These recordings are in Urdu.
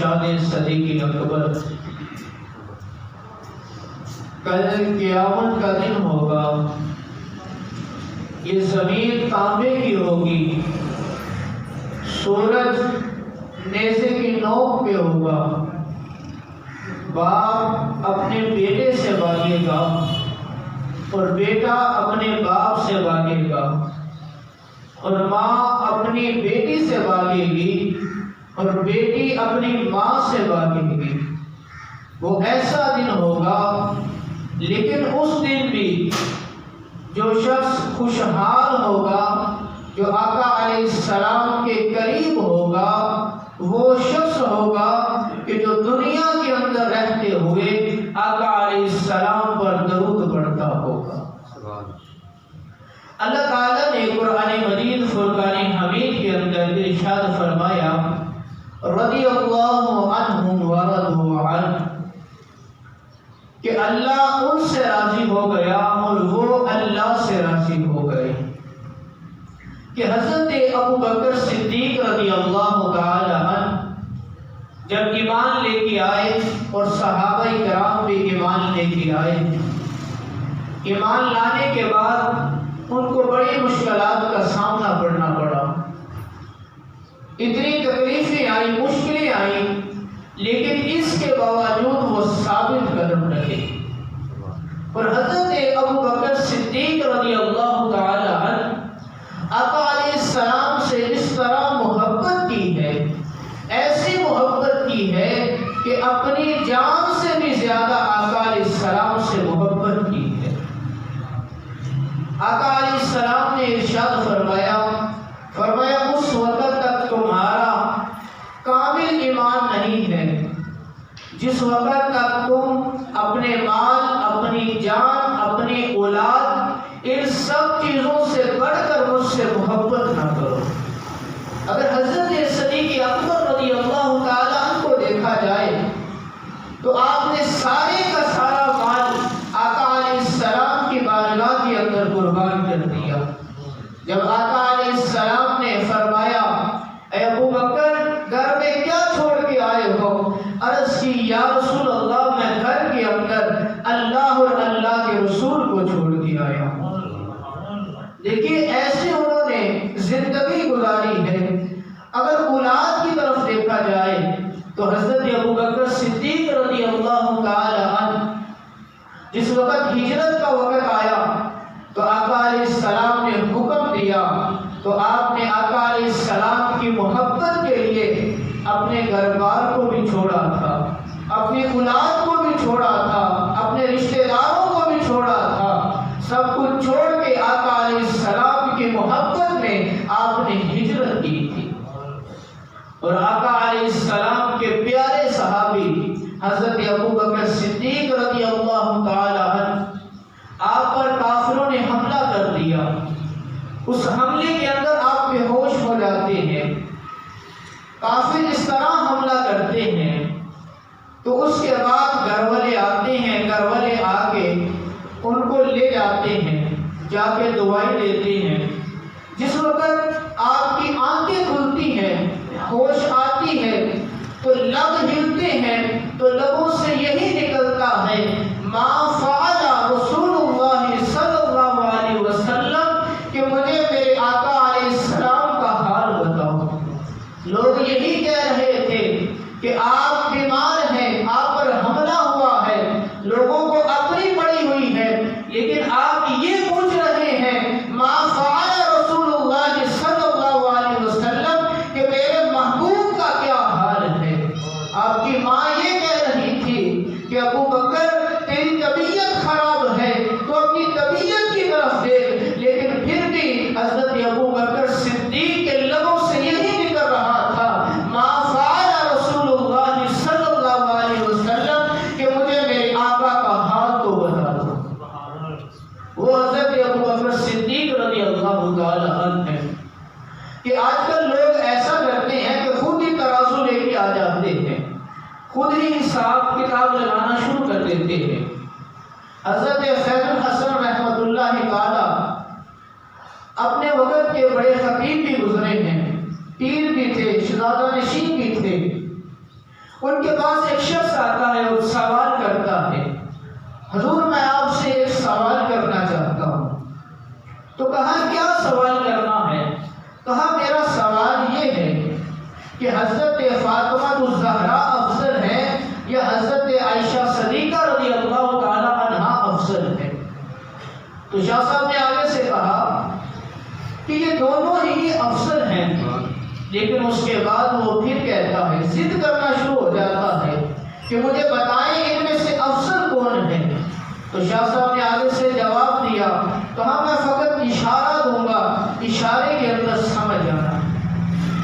ارشاد صدیق اکبر، کل قیامت کا دن ہوگا، یہ زمین تانبے کی ہوگی، سورج نیزے کی نوک پہ ہوگا، باپ اپنے بیٹے سے بھاگے گا اور بیٹا اپنے باپ سے بھاگے گا، اور ماں اپنی بیٹی سے بھاگے گی اور بیٹی اپنی ماں سے بھاگے گی۔ وہ ایسا دن ہوگا، لیکن اس دن بھی جو شخص خوشحال ہوگا، جو آقا علیہ السلام کے قریب ہوگا، وہ شخص ہوگا کہ جو دنیا کے اندر رہتے ہوئے آقا علیہ السلام پر درود پڑھتا ہوگا۔ اللہ تعالیٰ نے قرآن مجید فرقان حمید کے اندر ارشاد فرمایا، رضی اللہ عنہم ورضوا عنہ، کہ اللہ ان سے راضی ہو گیا اور وہ اللہ سے راضی ہو گئے۔ کہ حضرت ابو بکر صدیق رضی اللہ تعالی عنہ جب ایمان لے کے آئے اور صحابہ کرام بھی ایمان لے کے آئے، ایمان لانے کے بعد ان کو بڑی مشکلات کا سامنا کرنا پڑا، اتنی تکلیفیں آئی، مشکلیں آئیں، لیکن اس کے باوجود وہ ثابت قدم رہے۔ اور حضرت ابو بکر صدیق رضی اللہ تعالی عنہ آقا علیہ السلام سے اس طرح محبت کی ہے، ایسی محبت کی ہے کہ اپنی جان سے بھی زیادہ آقا علیہ السلام سے محبت کی ہے۔ آقا علیہ السلام نے ارشاد فرمایا اس وقت تک تمہارا کامل ایمان نہیں ہے جس وقت تک تم اپنے مال، اپنی جان، اپنی اولاد، ان سب چیزوں سے بڑھ کر مجھ سے محبت نہ کرو۔ اگر حضرت صدیق اکبر رضی اللہ تعالیٰ عنہ کو دیکھا جائے تو آپ نے سارے کا سارا مال آقا علیہ السلام کی بارگاہ کے اندر قربان کر دیا۔ جب آقا علیہ السلام نے فرمایا، اے ابو بکر گھر میں کیا چھوڑ کے آئے ہو؟ عرض کی، یا رسول اللہ میں گھر کے اندر اللہ اور اللہ کے رسول کو چھوڑ کے آیا ہوں۔ دیکھیے ایسے انہوں نے زندگی گزاری ہے۔ اگر اولاد کی طرف دیکھا جائے تو حضرت ابو بکر صدیق رضی اللہ تعالی عنہ جس وقت ہجرت کا وقت آیا تو آقا علیہ السلام نے حکم دیا تو آپ نے آقا علیہ السلام کی محبت کے لیے اپنے گھر بار کو بھی چھوڑا تھا، اپنی اولاد کو بھی چھوڑا تھا، اپنے رشتہ داروں کو بھی چھوڑا تھا، سب کچھ چھوڑ کے آقا علیہ السلام کی محبت میں آپ نے ہجرت کی تھی۔ اور آقا علیہ السلام کے پیارے صحابی حضرت ابو بکر صدیق رضی اللہ تعالی عنہ، آپ پر کافروں نے حملہ کر دیا، اس حملے کے اندر آپ بے ہوش ہو جاتے ہیں۔ کافر اس طرح حملہ کرتے ہیں تو اس کے بعد گھر والے آتے ہیں، گھر والے آ کے ان کو لے جاتے ہیں، جا کے دعائیں دیتے ہیں۔ جس وقت آپ کی آنکھیں کھلتی ہیں، ہوش آتی ہے تو لب ہلتے ہیں تو لبوں سے یہی نکلتا ہے، ما فعل رسول اللہ صلی اللہ علیہ وسلم، کہ مجھے میرے آقا علیہ السلام کا حال بتاؤ۔ لوگ یہی کہہ رہے تھے کہ آپ بیمار ہیں، آپ پر حملہ ہوا ہے، لوگوں کو اپنی پڑی ہوئی ہے، لیکن آپ یہ پوچھ رہے ہیں ما فعل رسول اللہ صلی اللہ علیہ وسلم، کہ میرے محبوب کا کیا حال ہے۔ آپ کی ماں یہ کہہ رہی تھی کہ ابو بکر تیری طبیعت خراب ہے تو اپنی طبیعت کی طرف دیکھ، لیکن پھر بھی حضرت ابو بکر صدیق کے لبوں سے یہی نکل رہا تھا، ما فعل رسول اللہ صلی اللہ علیہ وسلم، کہ مجھے میرے آقا کا حال تو بتا دو۔ وہ حضرت ابو بکر صدیق رضی اللہ تعالی عنہ ہے کہ آج کل لوگ ایسا کرتے ہیں کہ خود ہی ترازو لے کے آ جاتے ہیں، خود ہی حساب کتاب لگانا شروع کر دیتے ہیں۔ حضرت فیض الحسن رحمۃ اللہ تعالی اپنے وقت کے بڑے خطیب بھی گزرے ہیں، پیر بھی تھے، شہزادہ نشین بھی تھے۔ ان کے پاس ایک شخص آتا ہے اور سوال کرتا ہے، حضور میں آپ سے ایک سوال کرنا چاہتا ہوں۔ تو کہا کیا سوال کرنا ہے؟ کہا میرا سوال یہ ہے کہ حضرت فاطمہ الزہرا افضل ہے یا حضرت عائشہ صدیقہ رضی اللہ تعالی عنہا افضل ہے؟ تو شاہ صاحب نے آگے سے کہا کہ یہ دونوں ہی افضل ہیں، لیکن اس کے بعد وہ پھر کہتا ہے، ضد کرنا شروع ہو جاتا ہے کہ مجھے بتائیں ان میں سے افضل کون ہے؟ تو شاہ صاحب نے آگے سے جواب دیا، کہا میں فقط اشارہ دوں گا، اشارے کے اندر سمجھ جانا۔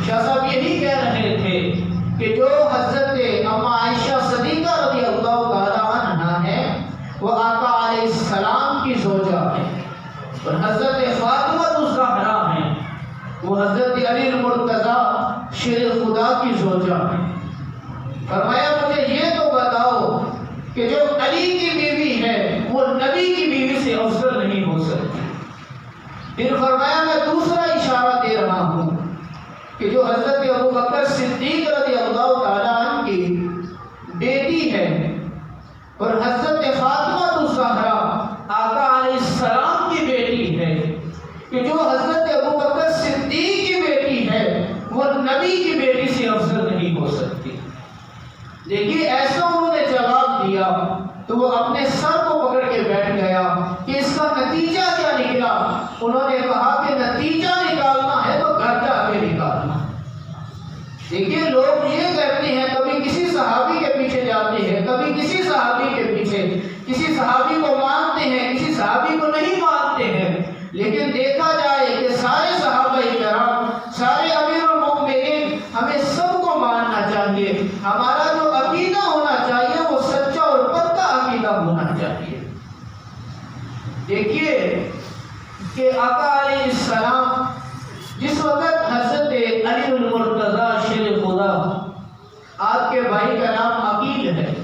شاہ صاحب یہی کہہ رہے تھے کہ جو حضرت اما عائشہ صدیقہ رضی اللہ تعالی عنہا ہے وہ آقا علیہ السلام کی زوجہ ہے، اور حضرت فاطمہ الزہرا ہیں وہ حضرت علی المرتضی شیر خدا کی زوجہ ہے۔ فرمایا مجھے یہ تو بتاؤ کہ جو علی کی بیوی ہے وہ نبی کی بیوی سے افضل نہیں ہو سکتی۔ پھر فرمایا میں دوسرا اشارہ دے رہا ہوں کہ جو حضرت ابو بکر صدیق رضی اللہ تعالیٰ عنہ کی بیٹی ہے اور حضرت فاطمہ الزہرا آقا علیہ السلام کی بیٹی ہے، کہ جو حضرت ابو بکر صدیق کی بیٹی ہے وہ نبی کی بیٹی سے افضل نہیں ہو سکتی۔ دیکھیے ایسا انہوں نے جواب دیا تو وہ اپنے سر کو پکڑ کے بیٹھ گیا کہ اس کا نتیجہ کیا نکلا۔ انہوں نے کہا کہ نتیجہ نکالنا ہے تو گھر جا کے نکالنا۔ دیکھیے لوگ یہ کرتے ہیں، کبھی کسی صحابی کے پیچھے جاتے ہیں، کبھی کسی صحابی کے پیچھے، کسی صحابی کو مانتے ہیں، کسی صحابی کو نہیں مانتے ہیں، لیکن دیکھا جائے کہ سارے صحابہ کرام، سارے امیر المؤمنین، ہمیں سب کو ماننا چاہیے۔ ہمارا جو عقیدہ ہونا چاہیے وہ سچا اور پکا عقیدہ ہونا چاہیے۔ دیکھیے کہ آقا علیہ السلام جس وقت حضرت علی المرتضی شیر خدا، آپ کے بھائی کا نام عقیل ہے،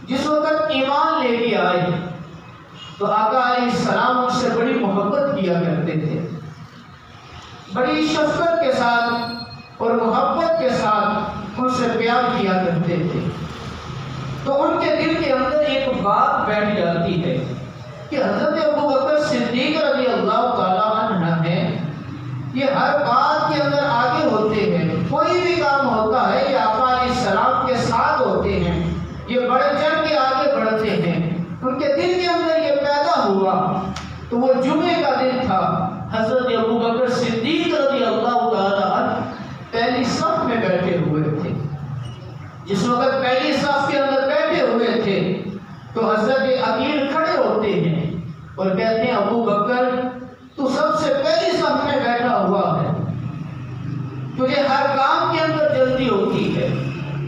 جس وقت ایمان لے کے آئے تو آقا علیہ السلام ان سے بڑی محبت کیا کرتے تھے، بڑی شفقت کے ساتھ اور محبت کے ساتھ ان سے پیار کیا کرتے تھے۔ تو ان کے دل کے اندر ایک بات بیٹھ جاتی ہے کہ حضرت ابو بکر صدیق رضی اللہ تعالیٰ عنہ ہے، یہ ہر بات کے اندر آگے ہوتے ہیں، کوئی بھی کام ہوتا ہے یہ آقا علیہ السلام کے ساتھ ہوتے ہیں، یہ بڑھ چڑھ کے آگے بڑھتے ہیں۔ ان کے دل کے اندر یہ پیدا ہوا تو وہ جمعے کا دن تھا، حضرت ابو بکر صدیق رضی اللہ تعالیٰ عنہ پہلی صف میں بیٹھے ہوئے تھے۔ جس وقت پہلی صف کے اندر بیٹھے ہوئے تھے تو حضرت عقیل کھڑے ہوتے ہیں اور کہتے ہیں ابو بکر تو سب سے پہلی صف میں بیٹھا ہوا ہے، تجھے ہر کام کے اندر جلدی ہوتی ہے۔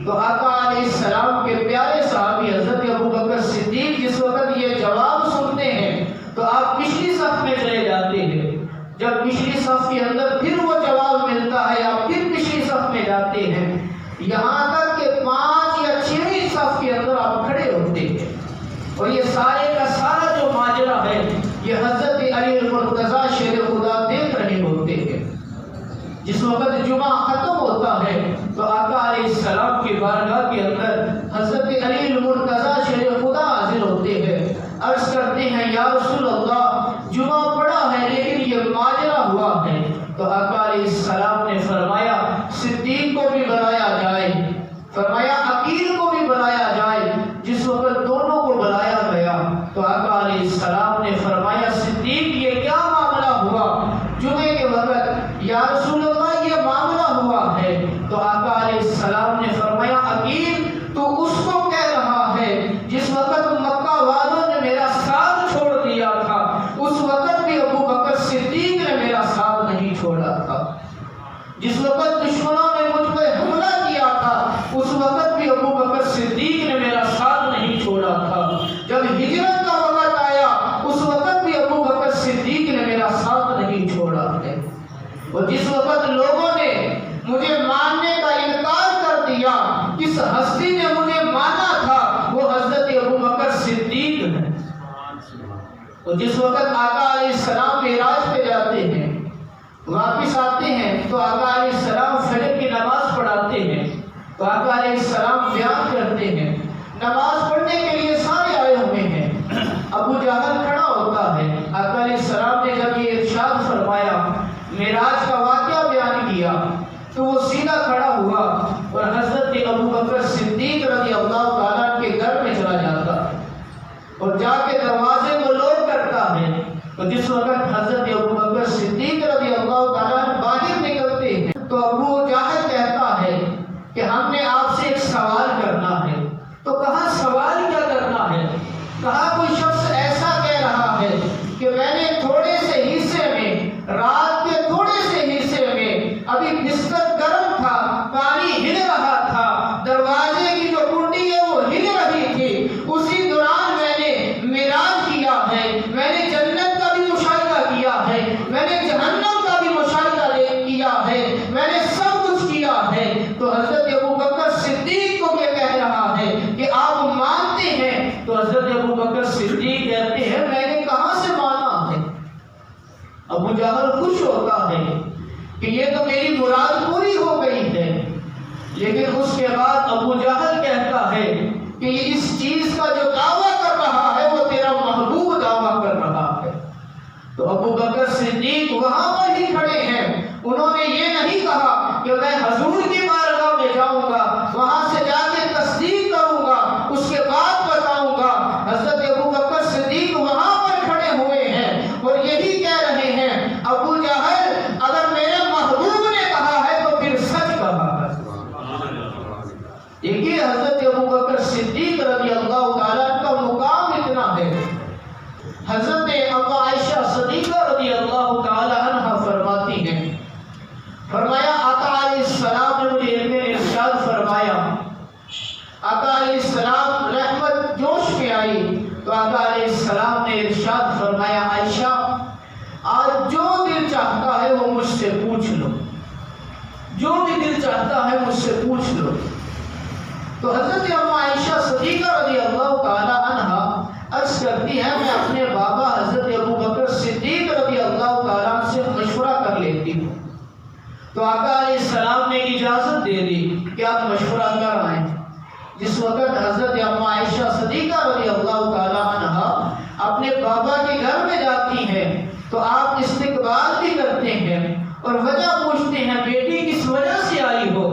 تو آقا علیہ السلام کے پیارے صحابی حضرت ابو بکر صدیق جس وقت یہ جواب سنتے ہیں تو آپ پچھلی صف میں چلے جاتے ہیں۔ جب پچھلی صف کے اندر پھر وہ جواب ملتا ہے آپ پھر پچھلی صف میں جاتے ہیں، یہاں تک کہ 5 یا 6ویں صف کے اندر آپ کھڑے ہوتے ہیں۔ اور یہ سارے کا سارا جو ماجرا ہے یہ حضرت علی المرتضی شیر خدا دیکھ رہے ہوتے ہیں۔ جس وقت جمعہ ختم ہوتا ہے تو آقا علیہ السلام کی بارگاہ کے اندر حضرت علی المرتضی شیر خدا حاضر ہوتے ہیں، عرض کرتے ہیں یا رسول اللہ جمعہ پڑا ہے لیکن یہ ماجرا ہوا ہے۔ تو آقا علیہ السلام نے فرمایا صدیق کو بھی بلایا جائے، فرمایا عقیل کو بھی بلایا جائے۔ جس وقت دونوں کو بلایا گیا تو آقا علیہ السلام نے فرمایا صدیق یہ کیا معاملہ ہوا جمعے کے وقت؟ یا رسول اللہ یہ معاملہ ہوا ہے۔ تو آقا علیہ السلام نے فرمایا عقیل تو اس کو کہہ رہا ہے جس وقت مکہ والوں نے میرا ساتھ چھوڑ دیا تھا اس وقت بھی ابو بکر صدیق نے میرا ساتھ نہیں چھوڑا تھا، جس وقت دشمنوں نے مجھ پہ حملہ کیا تھا اس وقت بھی ابو بکر صدیق نے میرا ساتھ نہیں چھوڑا تھا، جب ہجرت کا وقت آیا اس وقت بھی ابو بکر صدیق نے میرا ساتھ نہیں چھوڑا ہے، اور جس وقت لوگوں نے مجھے ماننے کا انکار کر دیا کس ہستی نے مجھے مانا تھا وہ حضرت ابو بکر صدیق ہے۔ اور جس وقت آقا علیہ السلام معراج پہ جاتے ہیں واپس آتے ہیں تو آقا علیہ السلام فجر کی نماز پڑھاتے ہیں، تو آقا علیہ السلام بیان کرتے ہیں نماز پڑھنے کے لیے سارے آئے ہوئے ہیں، ابو جہل کھڑا ہوتا ہے، آقا علیہ السلام نے جب یہ ارشاد فرمایا، معراج کا واقعہ بیان کیا، تو وہ سیدھا کھڑا ہوا اور حضرت ابو بکر صدیق رضی اللہ تعالیٰ کے گھر میں چلا جاتا ہے اور جا کے دروازے کو لوک کرتا ہے۔ تو جس وقت حضرت ابو بکر صدیق رضی اللہ تعالیٰ باہر نکلتے ہیں تو ابو جہل کہتا ہے کہ ہم نے آپ سے ایک سوال کرنا ہے۔ تو کہا سوال کیا کرنا ہے؟ کہا کوئی شخص ایسا کہہ رہا ہے کہ میں نے تھوڑے سے حصے میں، رات کے تھوڑے سے حصے میں، ابھی بستر گرم تھا، پانی ہل رہا تھا، دروازے کی جو کنڈی ہے وہ ہل رہی تھی، اسی دوران میں نے معراج کیا ہے، میں نے جنت کا بھی مشاہدہ کیا ہے، میں نے جہنم کا بھی مشاہدہ کیا ہے، میں نے سب کچھ کیا ہے۔ تو حضرت ابو بکر صدیق کو یہ کہہ رہا ہے کہ آپ مانتے ہیں؟ تو حضرت ابو بکر صدیق کہتے ہیں میں نے کہاں سے مانا ہے؟ ابو جہل خوش ہوتا ہے کہ یہ تو میری مراد پوری ہو گئی ہے، لیکن اس کے بعد ابو جہل کہتا ہے کہ اس چیز کا جو دعویٰ کر رہا ہے وہ تیرا محبوب دعویٰ کر رہا ہے۔ تو ابو بکر صدیق وہاں پر ہی کھڑے ہیں، انہوں نے یہ نہیں کہا کہ میں حضور کی بارگاہ میں جاؤں گا، وہاں سے جا کے تصدیق کروں گا، اس کے بعد بتاؤں گا۔ حضرت ابو بکر صدیق وہاں پر کھڑے ہوئے ہیں اور یہی کہہ رہے ہیں ابو جہل اگر میرے محبوب نے کہا ہے تو پھر سچ کہا ہے۔ دیکھیے حضرت ابو بکر صدیق رضی اللہ تعالیٰ کا مقام اتنا ہے۔ حضرت ابا عائشہ صدیقہ رضی اللہ تعالی عنہ فرماتی ہیں، فرمایا آقا علیہ السلام نے مجھے ایک دن ارشاد فرمایا، آقا علیہ السلام رحمت جوش میں آئی تو آقا علیہ السلام نے ارشاد فرمایا عائشہ آج جو دل چاہتا ہے وہ مجھ سے پوچھ لو، جو بھی دل چاہتا ہے مجھ سے پوچھ لو۔ تو حضرت ابا عائشہ صدیقہ رضی اللہ تعالی عنہ عرض کرتی ہے میں اپنے بابا حضرت ابو بکر صدیق رضی اللہ تعالیٰ سے مشورہ کر لیتی ہوں۔ تو آقا علیہ السلام نے اجازت دے دی کہ آپ مشورہ کر آئیں۔ جس وقت حضرت ابا عائشہ صدیقہ رضی اللہ تعالیٰ عنہ اپنے بابا کے گھر میں جاتی ہیں تو آپ استقبال بھی کرتے ہیں اور وجہ پوچھتے ہیں بیٹی کس وجہ سے آئی ہو؟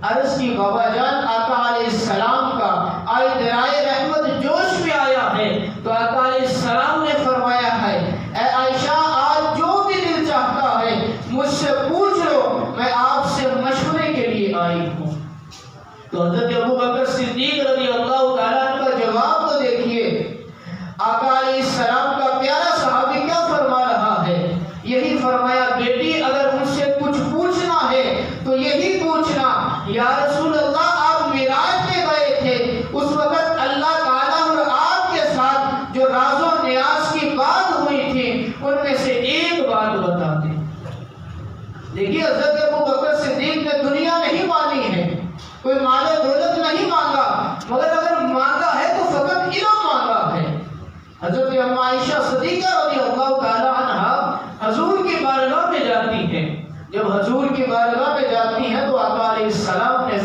عرض کی بابا جان آقا علیہ السلام کا آئی درائے رحمت جوش میں آیا ہے۔ تو آقا علیہ السلام نے فرمایا ہے اے عائشہ آج جو بھی دل چاہتا ہے مجھ سے پوچھ لو، میں آپ سے مشورے کے لیے آئی ہوں۔ تو حضرت ابو بکر صدیق رضی اللہ تعالیٰ کا جواب تو دیکھیے، آقا علیہ السلام کا پیارا صحابی کیا فرما رہا ہے؟ یہی فرمایا بیٹی اگر مجھ سے کچھ پوچھنا ہے تو یہی پوچھنا یا رسول اللہ آپ معراج میں گئے تھے، اس وقت اللہ تعالیٰ اور آپ کے ساتھ جو راز و نیاز کی بات ہوئی تھی ان میں سے ایک بات بتا دیں۔ دیکھیے حضرت ابو بکر صدیق نے دنیا نہیں مانی ہے، کوئی مال و دولت نہیں مانگا، مگر اگر مانگا ہے تو فقط علم مانگا ہے۔ حضرت ام عائشہ صدیقہ رضی اللہ تعالی عنہ حضور کی بارگاہ میں جاتی ہیں۔ جب حضور کی بارگاہ میں جاتی ہیں تو آقا علیہ السلام نے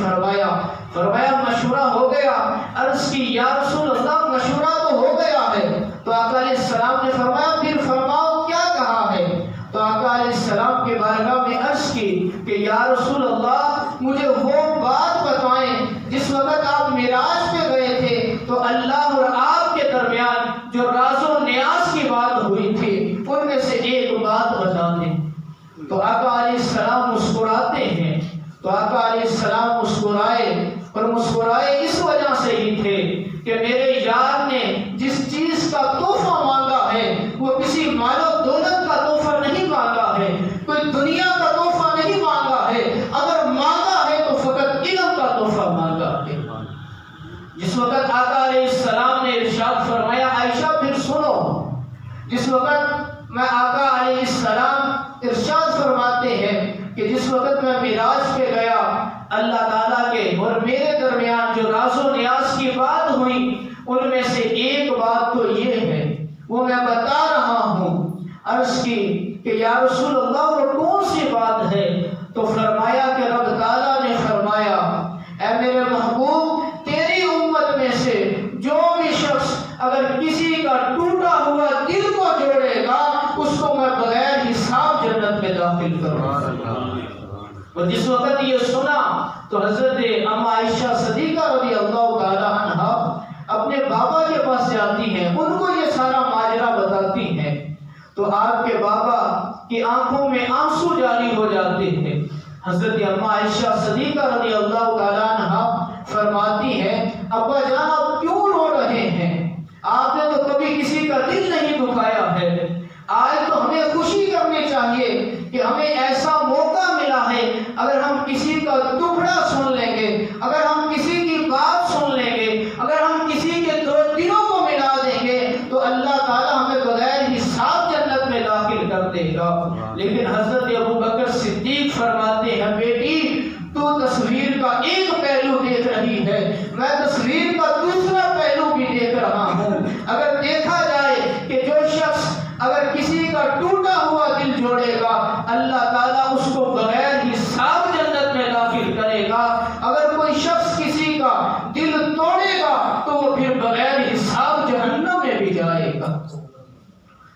فرمایا مشورہ ہو گیا؟ عرض کی یا رسول اللہ مشورہ تو ہو گیا ہے۔ تو آقا علیہ السلام نے فرمایا پھر فرماؤ کیا کہا ہے؟ تو آقا علیہ السلام کے بارگاہ میں عرض کی کہ یا رسول اللہ مجھے وہ بات بتائیں جس وقت آپ معراج پہ گئے تھے تو اللہ اور آپ کے درمیان جو راز و نیاز کی بات ہوئی تھی ان میں سے ایک بات بتا دیں۔ تو آقا علیہ السلام مسکراتے ہیں۔ تو آقا علیہ السلام مسکرائے اور مسکرائے اس وجہ سے ہی تھے کہ میرے یار نے جس چیز کا تحفہ مانگا ہے وہ کسی مال و دولت کا تحفہ نہیں مانگا ہے، کوئی دنیا کا تحفہ نہیں مانگا ہے، اگر مانگا ہے تو فقط علم کا تحفہ مانگا ہے۔ جس وقت آقا علیہ السلام نے ارشاد فرمایا عائشہ پھر سنو، جس وقت میں آقا علیہ السلام ارشاد فرماتے ہیں کہ جس وقت میں معراج پہ گیا اللہ تعالیٰ کے اور میرے درمیان جو راز و نیاز کی بات ہوئی ان میں سے ایک بات تو یہ ہے وہ میں بتا رہا ہوں۔ عرض کی کہ یا رسول اللہ وہ کون سی بات ہے؟ تو فرمایا کہ رب تعالیٰ نے فرمایا اے میرے اور جس وقت یہ سنا تو حضرت اما عائشہ صدیقہ رضی اللہ تعالی عنہا اپنے بابا کے پاس جاتی ہیں، ان کو یہ سارا ماجرا بتاتی ہیں، تو آپ کے بابا کی آنکھوں میں آنسو جاری ہو جاتے ہیں۔ حضرت اما عائشہ صدیقہ رضی اللہ تعالی عنہا فرماتی ہیں، ابا جان آپ کیوں رو رہے ہیں؟ آپ نے تو کبھی کسی کا دل نہیں دکھایا ہے، آج تو ہمیں خوشی کرنی چاہیے کہ ہمیں ایسا موقع ملا ہے، اگر ہم کسی کا ٹکڑا سن لیں گے، اگر ہم کسی کی بات سن لیں گے، اگر ہم کسی کے دلوں کو ملا دیں گے تو اللہ تعالیٰ ہمیں بغیر حساب جنت میں داخل کر دے گا۔ لیکن حضرت ابوبکر صدیق فرماتے ہیں، بیٹی تو تصویر کا ایک پہلو دیکھ رہی ہے، میں تصویر کا دوسرا پہلو بھی دیکھ رہا ہوں۔ اگر دیکھا جائے کہ جو شخص اگر کسی کا ٹوٹا ہوا دل جوڑے گا، اللہ تعالیٰ اس کو بغیر حساب جنت میں داخل کرے گا۔ اگر کوئی شخص کسی کا دل توڑے گا تو وہ پھر بغیر حساب جہنم میں بھی جائے گا۔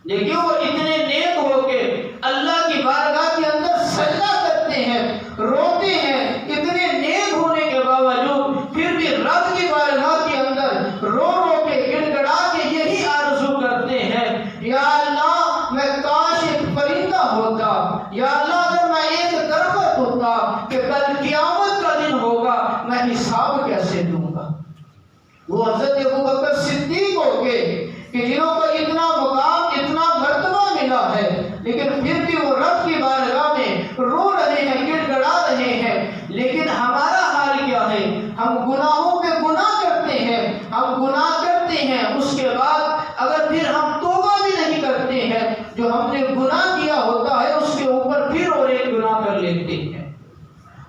لیکن وہ اتنے نیک ہو کے اللہ کی بارگاہ کے اندر سجدہ کرتے ہیں، روتے ہیں، اتنے نیک ہونے کے باوجود پھر بھی رب کی بارگاہ کے اندر رو رو کے گڑ گڑا کے یہی آرزو کرتے ہیں، یا اللہ میں کاش ایک پرندہ ہوتا، یا اللہ اگر میں ایک درخت ہوتا کہ کل قیامت کا دن ہوگا میں حساب کیسے دوں گا۔ وہ حضرت ابوبکر صدیق ہو کے کہ جنہوں کو اتنا مقام اتنا مرتبہ ملا ہے، لیکن پھر بھی وہ رب کی بارگاہ میں رو رہے ہیں، گڑ گڑا رہے ہیں۔ لیکن ہمارا حال کیا ہے؟ ہم گناہوں پہ گناہ کرتے ہیں، ہم گناہ کرتے ہیں، اس کے بعد اگر پھر ہم توبہ بھی نہیں کرتے ہیں، جو ہم نے گناہ کیا ہوتا ہے اس کے اوپر پھر اور ایک گناہ کر لیتے ہیں۔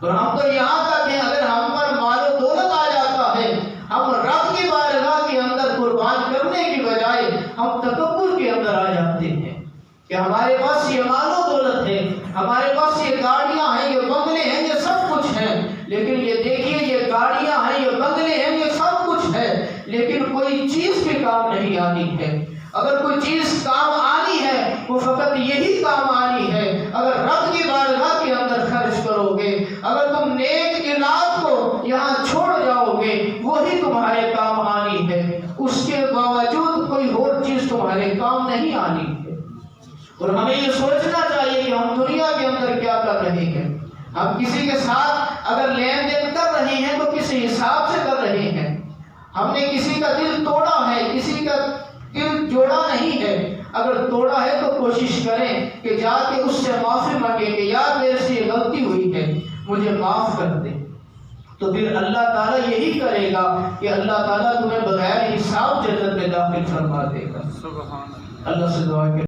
اور ہم تو یہاں تک ہیں اگر ہم پر مال و دولت آ جاتا ہے، ہم رب کی بارگاہ کے اندر قربان کرنے کی بجائے ہم تکبر کے اندر آ جاتے ہیں کہ ہمارے پاس یہ مال و دولت ہے، ہمارے پاس یہ گاڑیاں ہیں، یہ بنگلے ہیں، یہ سب کچھ ہے، لیکن یہ دیکھیے یہ گاڑیاں ہیں، یہ بنگلے ہیں، یہ سب کچھ ہے، لیکن کوئی چیز بھی کام نہیں آنی ہے۔ اگر کوئی چیز کام آنی ہے وہ فقط یہی کام آنی ہے اگر رب کی بارگاہ کے اندر خرچ کرو گے، اگر تم نیک علاج کو یہاں چھوڑ جاؤ گے وہی تمہارے کام آنی ہے، اس کے باوجود کوئی اور چیز تمہارے کام نہیں آنی ہے۔ اور ہمیں یہ سوچنا چاہیے کہ ہم دنیا کے اندر کیا کر رہے ہیں۔ ہم کسی کے ساتھ اگر لین دین کر رہے ہیں تو کس حساب سے کر رہے ہیں۔ ہم نے کسی کا دل توڑا ہے، کسی کا دل جوڑا نہیں ہے، اگر توڑا ہے تو کوشش کریں کہ جا کے اس سے معافی مانگیں کہ یار میرے سے یہ غلطی ہوئی ہے، مجھے معاف کر دے، تو پھر اللہ تعالیٰ یہی کرے گا کہ اللہ تعالیٰ تمہیں بغیر حساب جنت میں داخل فرما دے گا۔ اللہ سے دعا